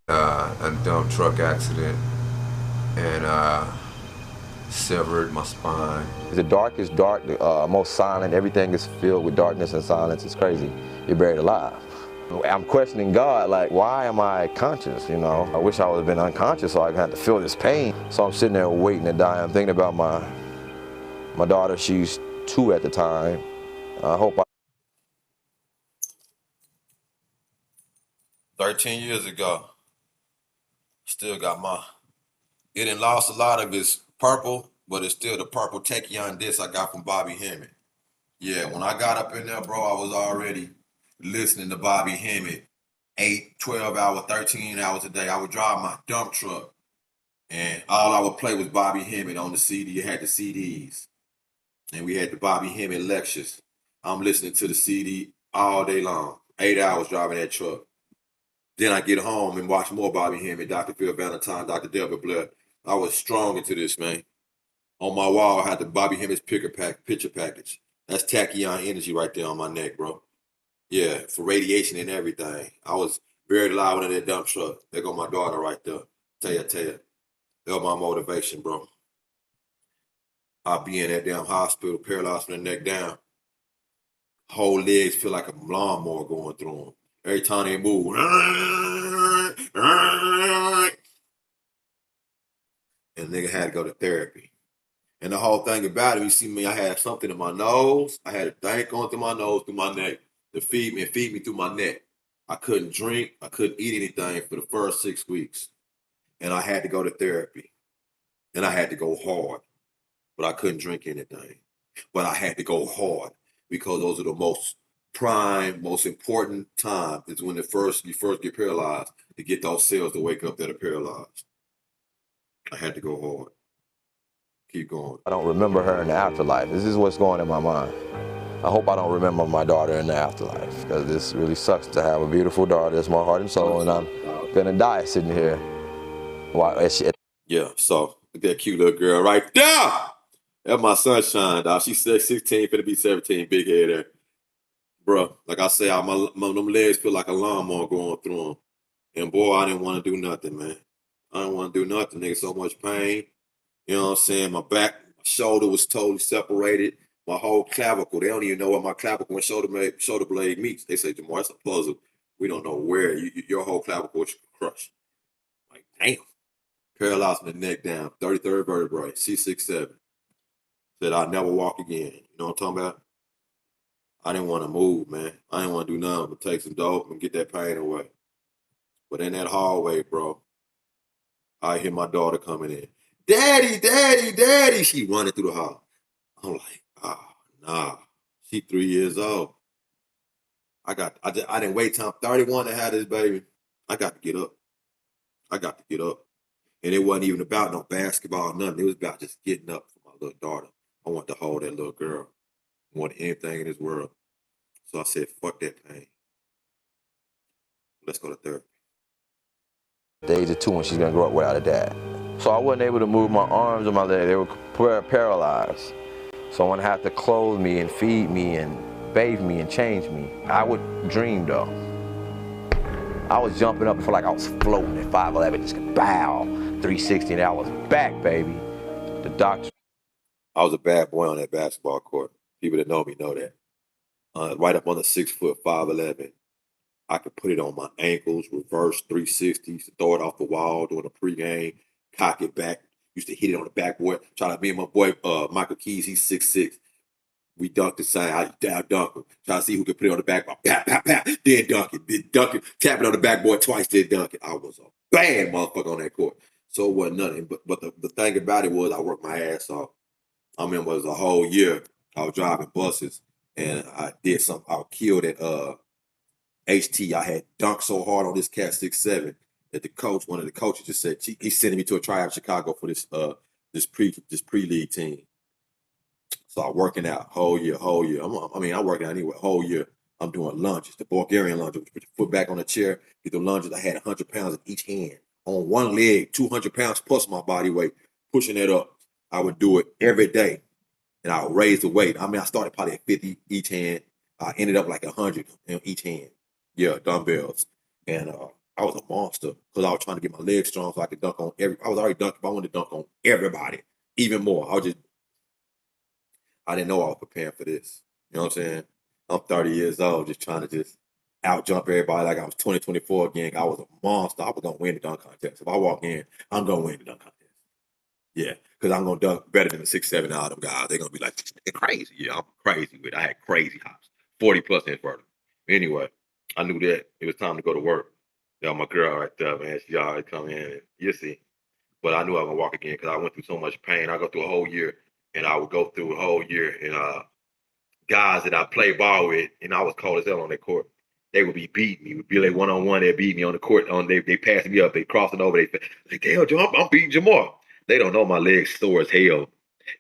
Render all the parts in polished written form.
A dump truck accident and severed my spine. The dark is dark, most silent. Everything is filled with darkness and silence. It's crazy. You're buried alive. I'm questioning God, like, why am I conscious, you know? I wish I would have been unconscious so I didn't have to feel this pain. So I'm sitting there waiting to die. I'm thinking about my daughter. She's 2 at the time. I hope 13 years ago, still got it done lost a lot of its purple, but it's still the purple tachyon disc I got from Bobby Hemmett. Yeah, when I got up in there, bro, I was already listening to Bobby Hemmett 8, 12 hours, 13 hours a day. I would drive my dump truck, and all I would play was Bobby Hemmett on the CD. You had the CDs, and we had the Bobby Hemmett lectures. I'm listening to the CD all day long, 8 hours driving that truck. Then I get home and watch more Bobby Hemmett, Dr. Phil Valentine, Dr. Delbert Blair. I was strong into this, man. On my wall, I had the Bobby Hemmett picture package. That's tachyon energy right there on my neck, bro. Yeah, for radiation and everything. I was buried alive in that dump truck. There go my daughter right there. Tell you. That was my motivation, bro. I'll be in that damn hospital, paralyzed from the neck down. Whole legs feel like a lawnmower going through them. Every time they move. And the nigga had to go to therapy. And the whole thing about it, you see me, I had something in my nose. I had a thing going through my nose, through my neck, to feed me through my neck. I couldn't drink. I couldn't eat anything for the first 6 weeks. And I had to go to therapy. And I had to go hard. But I couldn't drink anything. But I had to go hard because those are the most prime, most important time is when you first get paralyzed to get those cells to wake up that are paralyzed. I had to go hard. Keep going. I don't remember her in the afterlife. This is what's going in my mind. I hope I don't remember my daughter in the afterlife because this really sucks to have a beautiful daughter. That's my heart and soul, and I'm gonna die sitting here. Yeah, so that cute little girl right there. That's my sunshine, dog. She's 16, finna be 17, big head there. Bro, like I say, them legs feel like a lawnmower going through them. And boy, I didn't want to do nothing, man. I didn't want to do nothing, nigga. So much pain. You know what I'm saying? My back, my shoulder was totally separated. My whole clavicle. They don't even know where my clavicle and shoulder blade meets. They say, Jermar, that's a puzzle. We don't know where. Your whole clavicle is crushed. Like, damn. Paralyzed from the neck down. 33rd vertebrae. C6-7. Said I'd never walk again. You know what I'm talking about? I didn't want to move, man. I didn't want to do nothing but take some dope and get that pain away. But in that hallway, bro, I hear my daughter coming in. Daddy, daddy, daddy. She running through the hall. I'm like, nah. She 3 years old. I didn't wait till I'm 31 to have this baby. I got to get up. I got to get up. And it wasn't even about no basketball or nothing. It was about just getting up for my little daughter. I want to hold that little girl. I want anything in this world. So I said, fuck that pain. Let's go to therapy. At the age of 2 when she's gonna grow up without a dad. So I wasn't able to move my arms or my legs. They were paralyzed. So Someone had to clothe me and feed me and bathe me and change me. I would dream though. I was jumping up and feel like I was floating at 5'11", just bow, 360, and I was back, baby. The doctor. I was a bad boy on that basketball court. People that know me know that. Right up on the 6 foot, 5'11". I could put it on my ankles, reverse 360s, throw it off the wall during a pregame, cock it back. Used to hit it on the backboard. Try to me and my boy Michael Keys, he's 6'6". We dunked the side. I down dunk him. Try to see who could put it on the backboard. Pat, pat, pat. Then dunk it. Then dunk it. Tap it on the backboard twice. Then dunk it. I was a bad motherfucker on that court. So it wasn't nothing. But the thing about it was I worked my ass off. I remember it was a whole year. I was driving buses and I did something. I was killed at HT. I had dunked so hard on this cat 6'7" that one of the coaches just said he's sending me to a tryout in Chicago for this pre-league team. So I'm working out whole year. I'm working out anyway, whole year. I'm doing lunges, the Bulgarian lunges. Put your foot back on the chair, get the lunges. I had 100 pounds in each hand. On one leg, 200 pounds plus my body weight, pushing it up. I would do it every day. And I would raise the weight. I mean, I started probably at 50 each hand. I ended up like 100 in each hand. Yeah, dumbbells. And I was a monster because I was trying to get my legs strong so I could dunk on I was already dunking, but I wanted to dunk on everybody even more. I didn't know I was preparing for this. You know what I'm saying? I'm 30 years old, just trying to just out jump everybody like I was 2024 again. I was a monster. I was gonna win the dunk contest. If I walk in, I'm gonna win the dunk contest. Yeah, because I'm gonna dunk better than the 6'7" out of them guys. They're gonna be like, they're crazy. Yeah, I'm crazy with it. I had crazy hops, 40 plus in front of them. Anyway, I knew that it was time to go to work. Y'all, my girl right there, man. She always come in and you see. But I knew I was gonna walk again because I went through so much pain. I go through a whole year and I would go through a whole year and guys that I played ball with, and I was cold as hell on that court. They would be beating me. Would be like one-on-one. They'd beat me on the court. They passed me up. They crossing over. They like, damn, Joe, I'm beating Jermar. They don't know my legs sore as hell.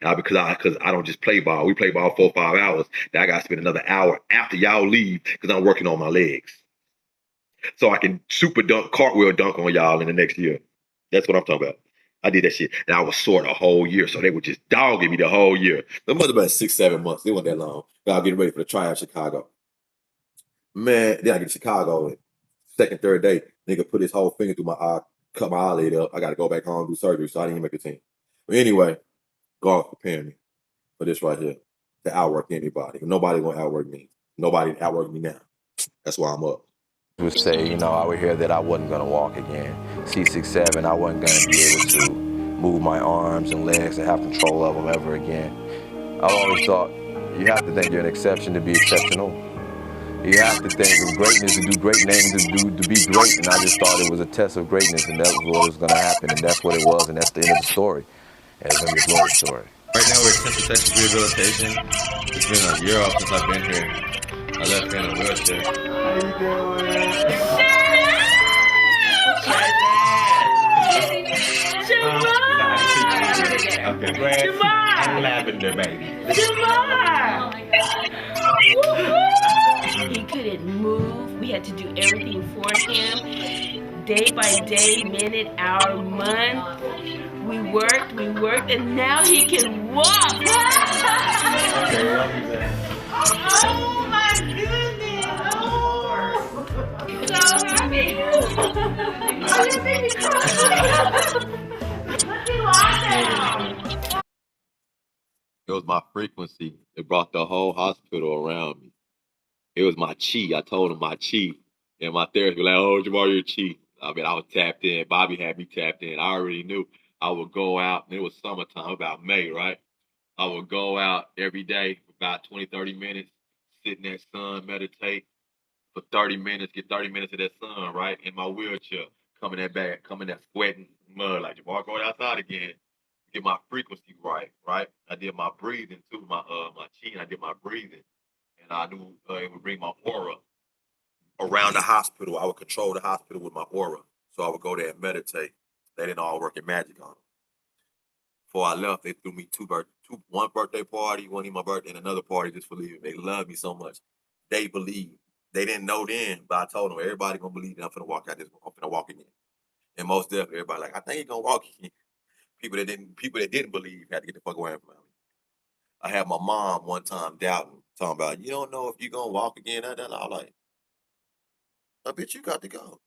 Because I don't just play ball. We play ball 4 or 5 hours. Then I got to spend another hour after y'all leave because I'm working on my legs. So I can super dunk, cartwheel dunk on y'all in the next year. That's what I'm talking about. I did that shit. And I was sore the whole year. So they were just dogging me the whole year. It must have been 6, 7 months. It wasn't that long. I was getting ready for the tryout Chicago. Man, then I get to Chicago. And second, third day, nigga put his whole finger through my eye, cut my eyelid up. I got to go back home and do surgery. So I didn't even make the team. But anyway, God preparing me for this right here. To outwork anybody. Nobody going to outwork me. Nobody outwork me now. That's why I'm up. Would say, you know, I would hear that I wasn't gonna walk again. C6'7", I wasn't gonna be able to move my arms and legs and have control of them ever again. I always thought you have to think you're an exception to be exceptional. You have to think of greatness to do great names to be great, and I just thought it was a test of greatness, and that was what was gonna happen, and that's what it was, and that's the end of the story. And it's gonna be a glory story. Right now we're at Central Texas Rehabilitation. It's been a year off since I've been here. I left in a wheelchair. How you doing? Jermar! I'm lavender, baby. Jermar! He couldn't move. We had to do everything for him. Day by day, minute, hour, month. We worked, and now he can walk. Oh my goodness! Oh, so happy! Oh, you made me cry. Let me laugh now. It was my frequency that brought the whole hospital around me. It was my chi. I told him my chi. And my therapist was like, oh, Jermar, your chi. I mean, I was tapped in. Bobby had me tapped in. I already knew I would go out. And it was summertime, about May, right? I would go out every day for about 20, 30 minutes, sit in that sun, meditate for 30 minutes, get 30 minutes of that sun, right? In my wheelchair, coming that sweating mud, like Jermar going outside again. Get my frequency right, right? I did my breathing too, my chi, and I did my breathing. And I knew it would bring my aura around the hospital. I would control the hospital with my aura. So I would go there and meditate. They didn't all work in magic on them. Before I left, they threw me one birthday party, one in my birthday, and another party just for leaving. They loved me so much. They believed. They didn't know then, but I told them everybody gonna believe that I'm gonna walk out this. I'm gonna walk again. And most definitely, everybody like, I think he's gonna walk again. People that didn't believe had to get the fuck away from me. I had my mom one time doubting, talking about, you don't know if you're gonna walk again. I was like, I bet you got to go.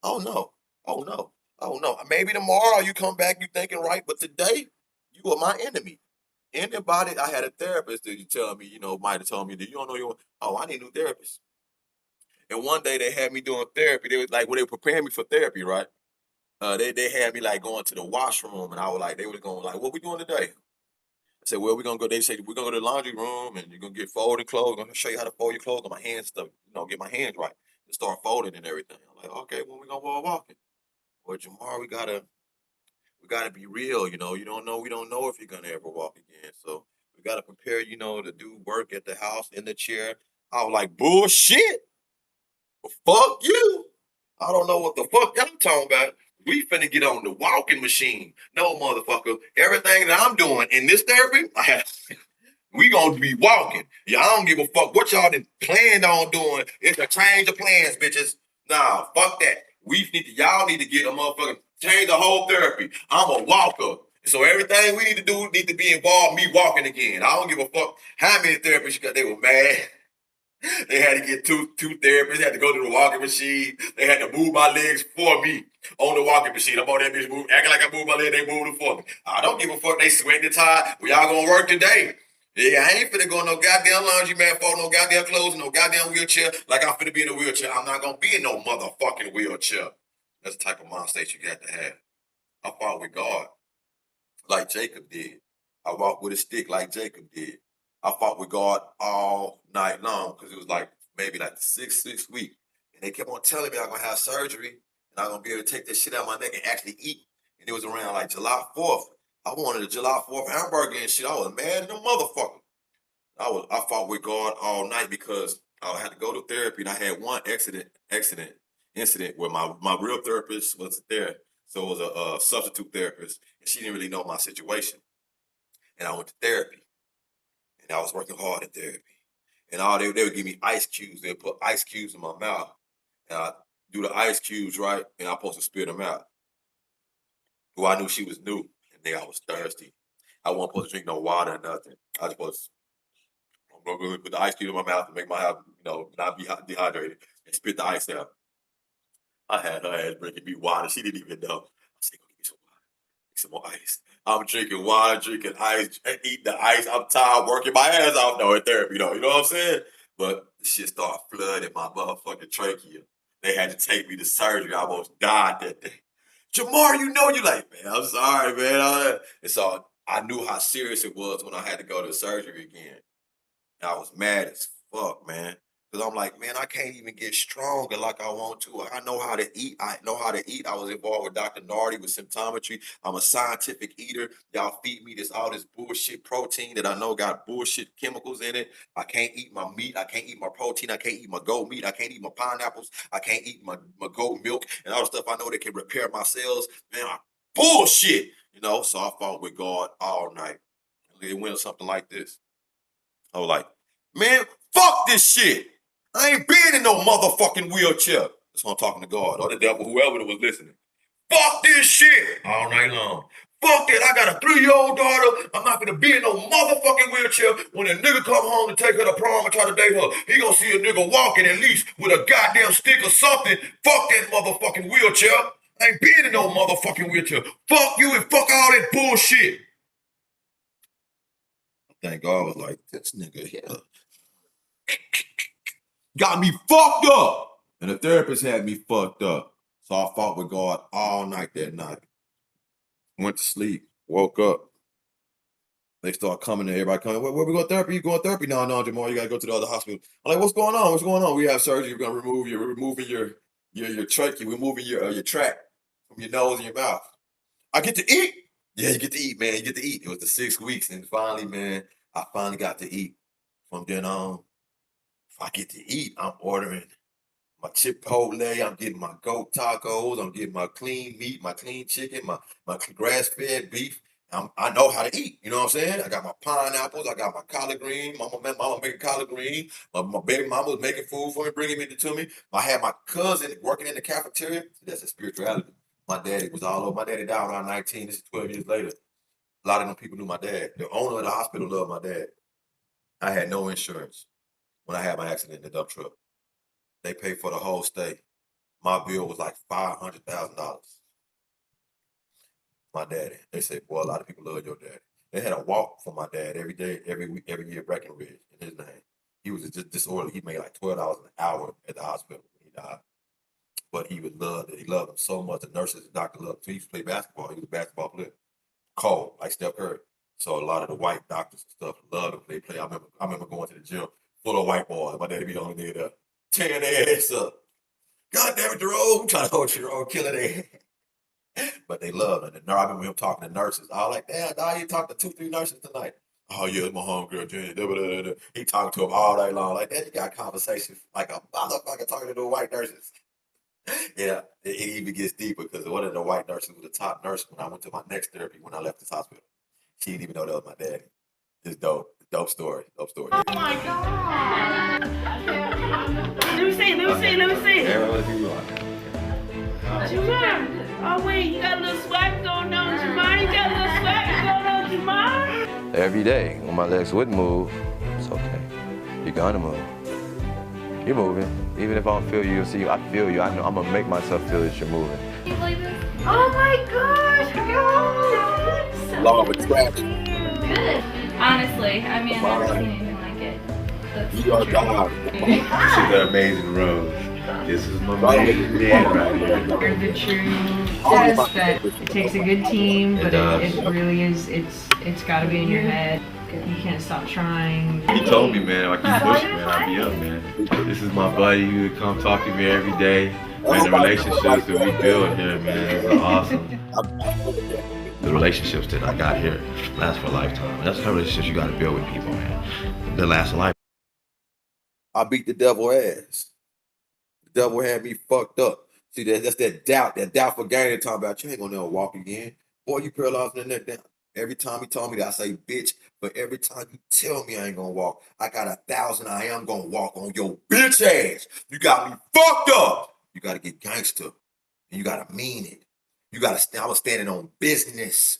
Oh no. Oh no. Oh no. Maybe tomorrow you come back, you thinking right, but today you are my enemy. Anybody, I had a therapist that you tell me, might have told me that you don't know I need a new therapist. And one day they had me doing therapy. They was like, when they were preparing me for therapy, right? They had me like going to the washroom, and I was like, they were going like, what we doing today? I said, well, we're gonna go. They said we're gonna go to the laundry room, and you're gonna get folded clothes. I'm gonna show you how to fold your clothes. On my hands stuff, get my hands right and start folding and everything. I'm like, okay, when we gonna go walking? Well, Jermar, we gotta be real. You don't know. We don't know if you're gonna ever walk again. So we gotta prepare. To do work at the house in the chair. I was like, bullshit. Fuck you. I don't know what the fuck y'all talking about. We finna get on the walking machine. No, motherfucker. Everything that I'm doing in this therapy, we gonna be walking. Yeah, I don't give a fuck what y'all planned on doing. It's a change of plans, bitches. Nah, fuck that. Y'all need to get a motherfucker, change the whole therapy. I'm a walker. So everything we need to do need to be involved me walking again. I don't give a fuck how many therapists you got. They were mad. They had to get two therapists. They had to go to the walking machine. They had to move my legs for me on the walking machine. I'm on that bitch acting like I moved my leg. They moved it for me. I don't give a fuck. They sweating the tie. We all gonna work today. Yeah, I ain't finna go no goddamn laundry man for no goddamn clothes, no goddamn wheelchair. Like I'm finna be in a wheelchair. I'm not gonna be in no motherfucking wheelchair. That's the type of mind state you got to have. I fought with God like Jacob did. I walked with a stick like Jacob did. I fought with God all night long because it was like maybe like the sixth week. And they kept on telling me I'm going to have surgery and I'm going to be able to take this shit out of my neck and actually eat. And it was around like July 4th. I wanted a July 4th hamburger and shit. I was mad at the motherfucker. I fought with God all night because I had to go to therapy and I had one incident where my real therapist wasn't there. So it was a substitute therapist and she didn't really know my situation. And I went to therapy. And I was working hard in therapy. And all they would give me ice cubes. They'd put ice cubes in my mouth. And I do the ice cubes, right? And I'm supposed to spit them out. Well, I knew she was new. And then I was thirsty. I wasn't supposed to drink no water or nothing. I was supposed to put the ice cube in my mouth and make my not be dehydrated and spit the ice out. I had her ass drinking me water. She didn't even know. I said, go get me some water. Get some more ice. I'm drinking water, drinking ice, eating the ice. I'm tired, working my ass off though in therapy, though. You know what I'm saying? But the shit started flooding my motherfucking trachea. They had to take me to surgery. I almost died that day. Jermar, you like, man, I'm sorry, man. And so I knew how serious it was when I had to go to surgery again. And I was mad as fuck, man. Because I'm like, man, I can't even get stronger like I want to. I know how to eat. I was involved with Dr. Nardi with symptometry. I'm a scientific eater. Y'all feed me all this bullshit protein that I know got bullshit chemicals in it. I can't eat my meat. I can't eat my protein. I can't eat my goat meat. I can't eat my pineapples. I can't eat my goat milk and all the stuff I know that can repair my cells. Man, bullshit. So I fought with God all night. It went something like this. I was like, man, fuck this shit. I ain't been in no motherfucking wheelchair. That's why I'm talking to God or the devil, whoever was listening. Fuck this shit all night long. Fuck that. I got a 3-year-old daughter. I'm not gonna be in no motherfucking wheelchair. When a nigga come home to take her to prom and try to date her, he gonna see a nigga walking at least with a goddamn stick or something. Fuck that motherfucking wheelchair. I ain't been in no motherfucking wheelchair. Fuck you and fuck all that bullshit. I think God was like, this nigga here got me fucked up. And the therapist had me fucked up. So I fought with God all night that night. Went to sleep, woke up. They start coming and everybody coming. Where we going therapy? You going therapy? No, Jermar, you gotta go to the other hospital. I'm like, what's going on? What's going on? We have surgery. We're gonna remove we're removing your trachea. We're moving your tract from your nose and your mouth. I get to eat? Yeah, you get to eat, man. You get to eat. It was the 6 weeks. And finally, man, I finally got to eat. From then on, if I get to eat, I'm ordering my Chipotle, I'm getting my goat tacos, I'm getting my clean meat, my clean chicken, my grass-fed beef. I know how to eat, you know what I'm saying? I got my pineapples, I got my collard green. Mama making collard green. My baby mama was making food for me, bringing it to me. I had my cousin working in the cafeteria. That's a spirituality. My daddy was all over. My daddy died when I was 19. This is 12 years later. A lot of them people knew my dad. The owner of the hospital loved my dad. I had no insurance when I had my accident in the dump truck. They paid for the whole stay. My bill was like $500,000. My daddy. They said, boy, a lot of people love your dad. They had a walk for my dad every day, every week, every year, Breckenridge in his name. He was just disorderly. He made like $12 an hour at the hospital when he died. But he would love it. He loved him so much. The nurses, the doctor loved him. So he used to play basketball. He was a basketball player. Cold, like Steph Curry. So a lot of the white doctors and stuff loved him. They play. I remember going to the gym full of white boys. My daddy be the only nigga there, tearing their ass up. God damn it, Jerome. I'm trying to hold Jerome, killing their ass. But they loved him. And I remember him talking to nurses. I was like, damn, dog, you talked to 2-3 nurses tonight. Oh, yeah, it's my homegirl, Jenny. He talked to him all night long. Like that, you got conversations like a motherfucker talking to the white nurses. Yeah, it even gets deeper because one of the white nurses was the top nurse when I went to my next therapy when I left this hospital. She didn't even know that was my daddy. It's dope. Dope story. Dope story. Oh my God. Let me see. Jermar. Oh wait, you got a little swag going on, Jermar. You got a little swag going on, Jermar. Every day when my legs wouldn't move, it's okay. You're gonna move. You're moving. Even if I don't feel you, you'll see. I feel you. I know. I'm gonna make myself feel that you're moving. You believe this? Oh my gosh! God. Law of attraction. Good. Honestly, I mean, I've never seen anything like it. That's You are true. God. This is the amazing Rose. This is my man right here. You're the true test that it takes a good team, but it really is, it's gotta be in your head. You can't stop trying. He told me, man, like you pushing, man, I'll be up, man. This is my buddy. He would come talk to me every day. And the relationships that we build here, man, is awesome. The relationships that I got here last for a lifetime. That's the kind of relationships you got to build with people, man. That last a lifetime. I beat the devil ass. The devil had me fucked up. See, that's that doubtful game they're talking about. You ain't gonna never walk again. Boy, you paralyzed in the neck down. Every time he told me that, I say, bitch, but every time you tell me I ain't gonna walk, I got 1,000 I am gonna walk on your bitch ass. You got me fucked up. You gotta get gangster. And you gotta mean it. I was standing on business.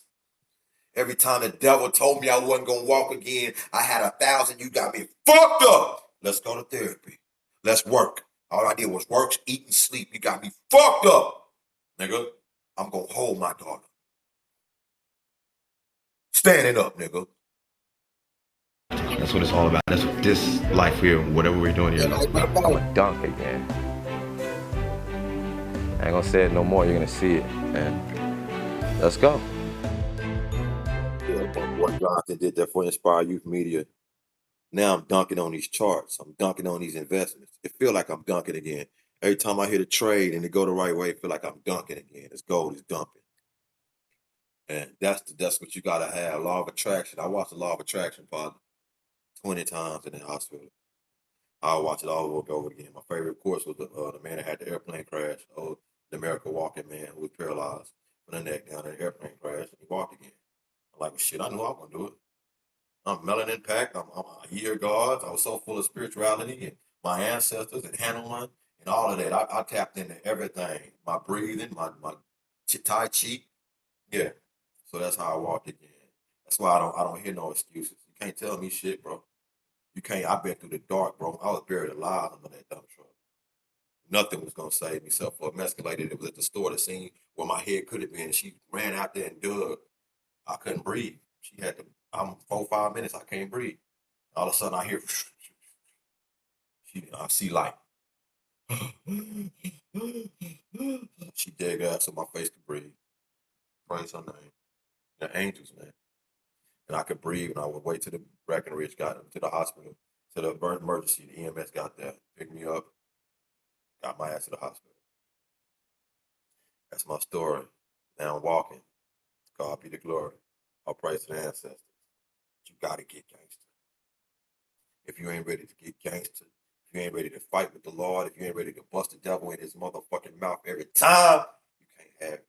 Every time the devil told me I wasn't gonna walk again, I had 1,000. You got me fucked up. Let's go to therapy. Let's work. All I did was work, eat, and sleep. You got me fucked up. Nigga, I'm gonna hold my daughter. Standing up, nigga. That's what it's all about. That's what this life here, whatever we're doing here. I'm gonna dunk again. I ain't gonna say it no more. You're gonna see it. And let's go. What Johnson did that for Inspire Youth Media. Now I'm dunking on these charts. I'm dunking on these investments. It feel like I'm dunking again. Every time I hit a trade and it go the right way, it feel like I'm dunking again. It's gold, it's dumping. And that's what you gotta have. Law of attraction. I watched the Law of Attraction probably 20 times in the hospital. I'll watch it all over again. My favorite, of course, was the man that had the airplane crash. Oh, the miracle walking man who was paralyzed from the neck down in the airplane crash, and he walked again. I'm like, well, shit, I knew I was gonna do it. I'm melanin packed. I'm a year gods. I was so full of spirituality and my ancestors and handling and all of that. I tapped into everything. My breathing, my Tai Chi. Yeah. So that's how I walked again. That's why I don't hear no excuses. You can't tell me shit, bro. You can't. I've been through the dark, bro. I was buried alive under that dump truck. Nothing was gonna save me. Except for a mescalated. It was at the store, the scene where my head could have been. She ran out there and dug. I couldn't breathe. She had to. I'm 4-5 minutes. I can't breathe. All of a sudden, I hear. I see light. She dead ass so my face could breathe. Praise her name. The angels, man. And I could breathe, and I would wait till the Breckenridge got him to the hospital, to the emergency. The EMS got there, picked me up, got my ass to the hospital. That's my story. Now I'm walking. God be the glory. I'll praise to the ancestors. You gotta get gangster. If you ain't ready to get gangster, if you ain't ready to fight with the Lord, if you ain't ready to bust the devil in his motherfucking mouth every time, you can't have it.